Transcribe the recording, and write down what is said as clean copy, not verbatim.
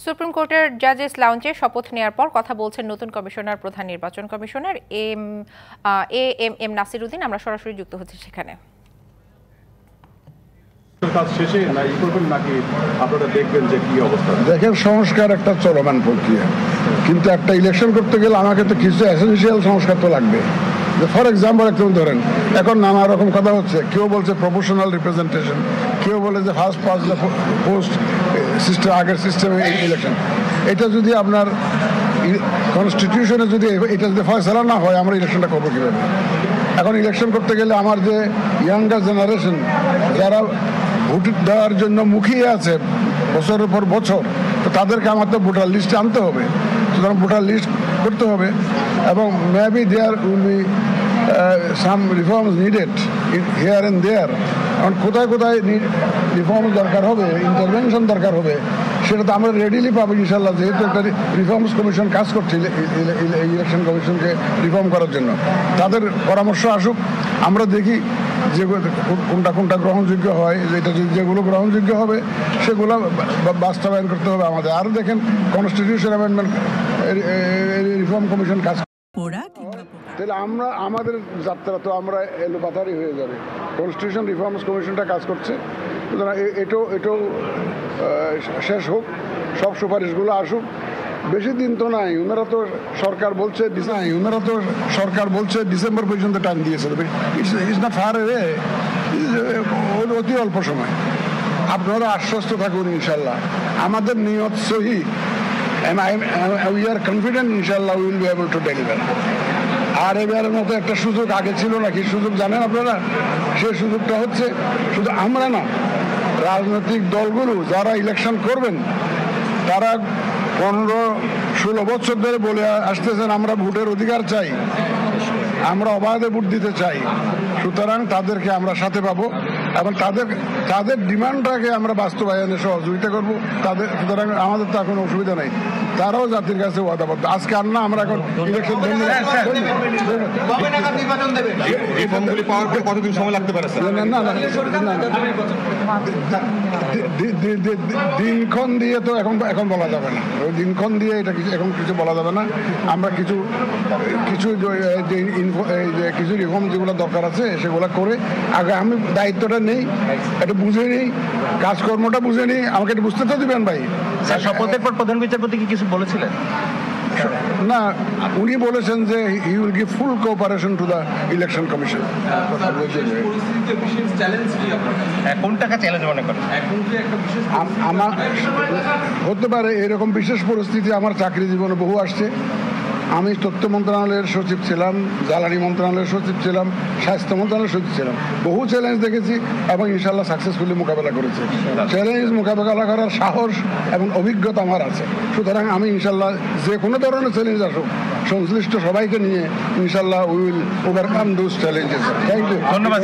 Supreme কোর্টের জাজেস লাউঞ্জে শপথ নেওয়ার পর কথা বলছেন নতুন কমিশনার, প্রধান নির্বাচন কমিশনার এম নাসিরউদ্দিন। আমরা সরাসরি যুক্ত হচ্ছি সেখানে। কাজ শেষে নাকি আপনারা দেখবেন যে কি অবস্থা? দেখেন, সংস্কার একটা চলমান প্রক্রিয়া, কিন্তু একটা ইলেকশন করতে গেলে আমাকে তো কিছু এসেনশিয়াল সংস্কার তো লাগবে। ফর এক্সাম্পল একদম ধরেন, এখন নানা রকম কথা হচ্ছে, কেউ বলছে প্রপোর্শনাল রিপ্রেজেন্টেশন, কেউ বলে যে first pass the post system, আগের সিস্টেমে ইলেকশন। এটা যদি আপনার কনস্টিটিউশনে যদি এটা যদি ফয়সালা না হয়, আমরা ইলেকশনটা করবো কীভাবে? এখন ইলেকশন করতে গেলে আমার যে ইয়াঙ্গার জেনারেশন যারা ভোট দেওয়ার জন্য মুখিয়ে আছে বছরের পর বছর, তো তাদেরকে আমার তো ভোটার লিস্টে আনতে হবে। সুতরাং ভোটার লিস্ট করতে হবে, এবং maybe there will be some reforms needed here and there. এখন কোথায় কোথায় রিফর্ম দরকার হবে, ইন্টারভেনশন দরকার হবে, সেটা তো আমরা রেডিলি পাবো ইনশাল্লাহ, যেহেতু একটা রিফর্মস কমিশন কাজ করছে ইলেকশন কমিশনকে রিফর্ম করার জন্য। তাদের পরামর্শ আসুক, আমরা দেখি যে কোনটা গ্রহণযোগ্য হয়, যেগুলো গ্রহণযোগ্য হবে সেগুলো বাস্তবায়ন করতে হবে আমাদের। আর দেখেন, কনস্টিটিউশন অ্যামেন্ডমেন্ট রিফর্ম কমিশন কাজ, তাহলে আমাদের যাত্রা তো আমরা এলোপাতারি হয়ে যাবে। কনস্টিটিউশন রিফর্মস কমিশনটা কাজ করছে, সুতরাং এটাও শেষ হোক, সব সুপারিশগুলো আসুক। বেশি দিন তো নাই, ওনারা তো সরকার বলছে ডিসেম্বর পর্যন্ত টাইম দিয়েছে। ইটস নট ফার অ্যাওয়ে, অতি অল্প সময়। আপনারা আশ্বস্ত থাকুন, ইনশাল্লাহ আমাদের নিয়ত সহি, and we are confident inshallah we will be able to deliver. আর এবারের মতো একটা সুযোগ আগে ছিল নাকি? সুযোগ জানেন আপনারা? সেই সুযোগটা হচ্ছে শুধু আমরা না, রাজনৈতিক দলগুলো যারা ইলেকশন করবেন তারা 15-16 বছর ধরে বলে আসতেছেন আমরা ভোটের অধিকার চাই, আমরা অবাধে ভোট দিতে চাই। সুতরাং তাদেরকে আমরা সাথে পাবো এবং তাদের ডিমান্ডটাকে আমরা বাস্তবায়নে সহযোগিতা করবো তাদের। সুতরাং আমাদের তো এখন অসুবিধা নাই, তারাও জাতির কাছে ওয়াদাবদ্ধ। আজকে আর না, আমরা এখন ইলেকশন কতদিন সময় লাগতে পারে? দিনক্ষণ দিয়ে তো এখন বলা যাবে না, ওই দিনক্ষণ দিয়ে এটা এখন কিছু বলা যাবে না। আমরা কিছু রিফর্ম যেগুলো দরকার আছে সেগুলো করে আগে আমি দায়িত্বটা নেই, এটা বুঝে নিই, কাজকর্মটা বুঝে নিই। আমাকে এটা বুঝতে তো দিবেন ভাই। শপথের পর প্রধান বিচারপতি কি কিছু বলেছিলেন? না, উনি বলেছেন যে he will give full cooperation to the election commission. কোনটাকে চ্যালেঞ্জ মনে করেন? আমার হতে পারে এরকম বিশেষ পরিস্থিতি আমার চাকরি জীবনে বহু আসছে। আমি তথ্য মন্ত্রণালয়ের সচিব ছিলাম, জ্বালানি মন্ত্রণালয়ের সচিব ছিলাম, স্বাস্থ্য মন্ত্রণালয়ের সচিব ছিলাম। বহু চ্যালেঞ্জ দেখেছি এবং ইনশাল্লাহ সাকসেসফুলি মোকাবেলা করেছি। চ্যালেঞ্জ মোকাবেলা করার সাহস এবং অভিজ্ঞতা আমার আছে। সুতরাং আমি ইনশাল্লাহ যে কোনো ধরনের চ্যালেঞ্জ আসুক, সংশ্লিষ্ট সবাইকে নিয়ে ইনশাল্লাহ we will overcome those challenges. Thank you. ধন্যবাদ।